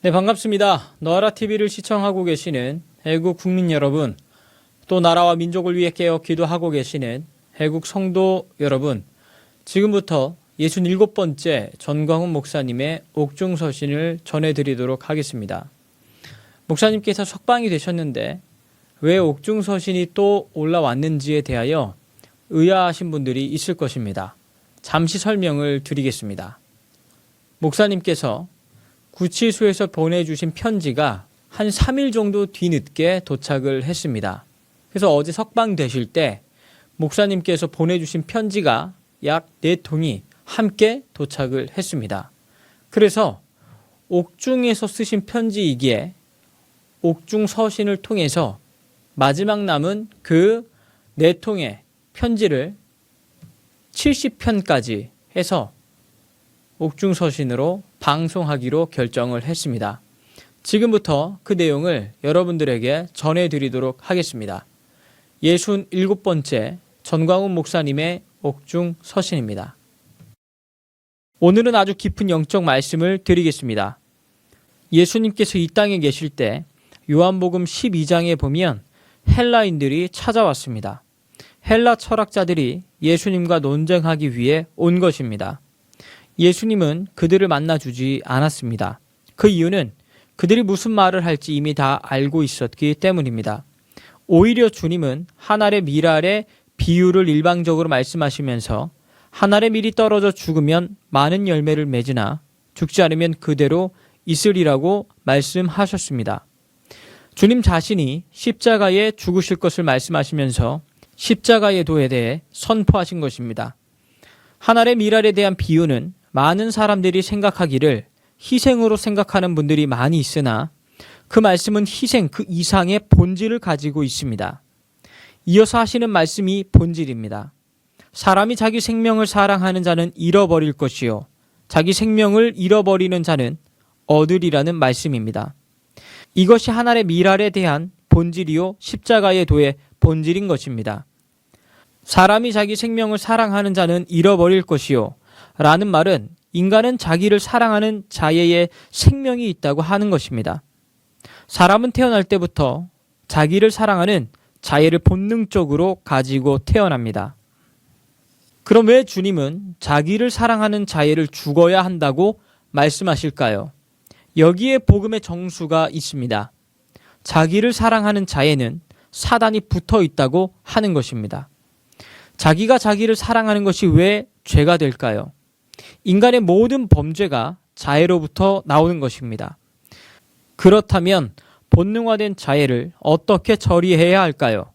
네, 반갑습니다. 너아라TV를 시청하고 계시는 애국 국민 여러분, 또 나라와 민족을 위해 깨어 기도하고 계시는 애국 성도 여러분, 지금부터 67번째 전광훈 목사님의 옥중서신을 전해드리도록 하겠습니다. 목사님께서 석방이 되셨는데 왜 옥중서신이 또 올라왔는지에 대하여 의아하신 분들이 있을 것입니다. 잠시 설명을 드리겠습니다. 목사님께서 구치소에서 보내주신 편지가 한 3일 정도 뒤늦게 도착을 했습니다. 그래서 어제 석방되실 때 목사님께서 보내주신 편지가 약 4통이 함께 도착을 했습니다. 그래서 옥중에서 쓰신 편지이기에 옥중 서신을 통해서 마지막 남은 그 4통의 편지를 70편까지 해서 옥중 서신으로 방송하기로 결정을 했습니다. 지금부터 그 내용을 여러분들에게 전해드리도록 하겠습니다. 67번째 전광훈 목사님의 옥중 서신입니다. 오늘은 아주 깊은 영적 말씀을 드리겠습니다. 예수님께서 이 땅에 계실 때 요한복음 12장에 보면 헬라인들이 찾아왔습니다. 헬라 철학자들이 예수님과 논쟁하기 위해 온 것입니다. 예수님은 그들을 만나주지 않았습니다. 그 이유는 그들이 무슨 말을 할지 이미 다 알고 있었기 때문입니다. 오히려 주님은 한 알의 밀알의 비유를 일방적으로 말씀하시면서 한 알의 밀이 떨어져 죽으면 많은 열매를 맺으나 죽지 않으면 그대로 있으리라고 말씀하셨습니다. 주님 자신이 십자가에 죽으실 것을 말씀하시면서 십자가의 도에 대해 선포하신 것입니다. 한 알의 밀알에 대한 비유는 많은 사람들이 생각하기를 희생으로 생각하는 분들이 많이 있으나 그 말씀은 희생 그 이상의 본질을 가지고 있습니다. 이어서 하시는 말씀이 본질입니다. 사람이 자기 생명을 사랑하는 자는 잃어버릴 것이요 자기 생명을 잃어버리는 자는 얻으리라는 말씀입니다. 이것이 한 알의 밀알에 대한 본질이요 십자가의 도의 본질인 것입니다. 사람이 자기 생명을 사랑하는 자는 잃어버릴 것이요 라는 말은 인간은 자기를 사랑하는 자예의 생명이 있다고 하는 것입니다. 사람은 태어날 때부터 자기를 사랑하는 자예를 본능적으로 가지고 태어납니다. 그럼 왜 주님은 자기를 사랑하는 자예를 죽어야 한다고 말씀하실까요? 여기에 복음의 정수가 있습니다. 자기를 사랑하는 자에는 사단이 붙어 있다고 하는 것입니다. 자기가 자기를 사랑하는 것이 왜 죄가 될까요? 인간의 모든 범죄가 자애로부터 나오는 것입니다. 그렇다면 본능화된 자애를 어떻게 처리해야 할까요?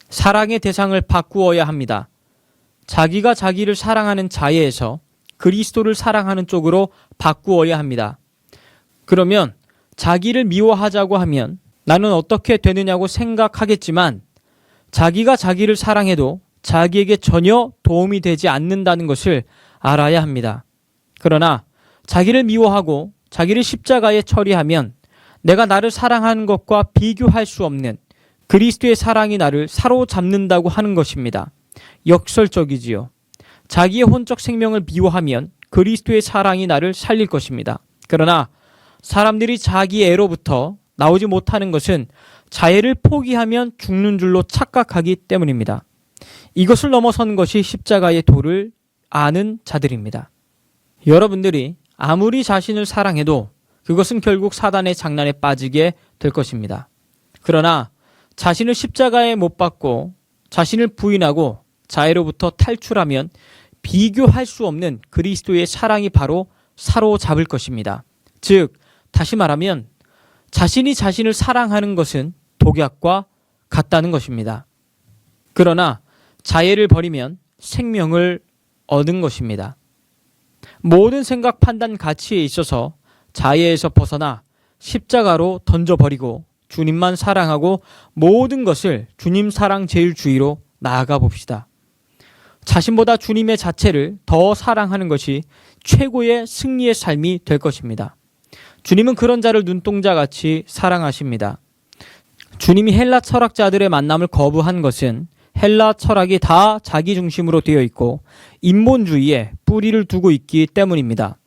사랑의 대상을 바꾸어야 합니다. 자기가 자기를 사랑하는 자애에서 그리스도를 사랑하는 쪽으로 바꾸어야 합니다. 그러면 자기를 미워하자고 하면 나는 어떻게 되느냐고 생각하겠지만 자기가 자기를 사랑해도 자기에게 전혀 도움이 되지 않는다는 것을 알아야 합니다. 그러나 자기를 미워하고 자기를 십자가에 처리하면 내가 나를 사랑하는 것과 비교할 수 없는 그리스도의 사랑이 나를 사로잡는다고 하는 것입니다. 역설적이지요. 자기의 혼적 생명을 미워하면 그리스도의 사랑이 나를 살릴 것입니다. 그러나 사람들이 자기 애로부터 나오지 못하는 것은 자애를 포기하면 죽는 줄로 착각하기 때문입니다. 이것을 넘어선 것이 십자가의 도를 아는 자들입니다. 여러분들이 아무리 자신을 사랑해도 그것은 결국 사단의 장난에 빠지게 될 것입니다. 그러나 자신을 십자가에 못 박고 자신을 부인하고 자애로부터 탈출하면 비교할 수 없는 그리스도의 사랑이 바로 사로잡을 것입니다. 즉, 다시 말하면 자신이 자신을 사랑하는 것은 독약과 같다는 것입니다. 그러나 자애를 버리면 생명을 얻은 것입니다. 모든 생각, 판단, 가치에 있어서 자애에서 벗어나 십자가로 던져버리고 주님만 사랑하고 모든 것을 주님 사랑 제일주의로 나아가 봅시다. 자신보다 주님의 자체를 더 사랑하는 것이 최고의 승리의 삶이 될 것입니다. 주님은 그런 자를 눈동자같이 사랑하십니다. 주님이 헬라 철학자들의 만남을 거부한 것은 헬라 철학이 다 자기 중심으로 되어 있고 인본주의에 뿌리를 두고 있기 때문입니다.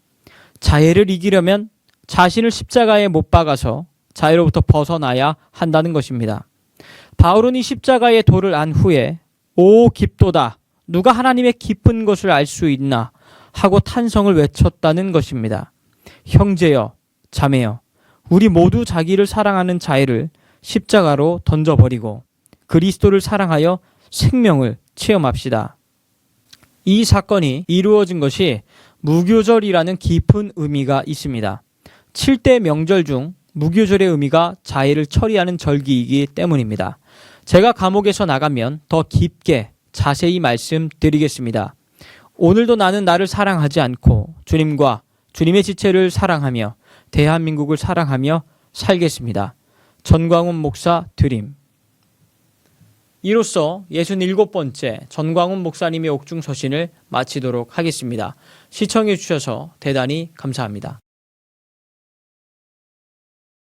자애를 이기려면 자신을 십자가에 못 박아서 자유로부터 벗어나야 한다는 것입니다. 바울은 이 십자가의 도를 안 후에 오 깊도다, 누가 하나님의 깊은 것을 알 수 있나 하고 탄성을 외쳤다는 것입니다. 형제여, 자매여, 우리 모두 자기를 사랑하는 자애를 십자가로 던져버리고 그리스도를 사랑하여 생명을 체험합시다. 이 사건이 이루어진 것이 무교절이라는 깊은 의미가 있습니다. 7대 명절 중 무교절의 의미가 자애를 처리하는 절기이기 때문입니다. 제가 감옥에서 나가면 더 깊게 자세히 말씀드리겠습니다. 오늘도 나는 나를 사랑하지 않고 주님과 주님의 지체를 사랑하며 대한민국을 사랑하며 살겠습니다. 전광훈 목사 드림. 이로써 67번째 전광훈 목사님의 옥중 서신을 마치도록 하겠습니다. 시청해 주셔서 대단히 감사합니다.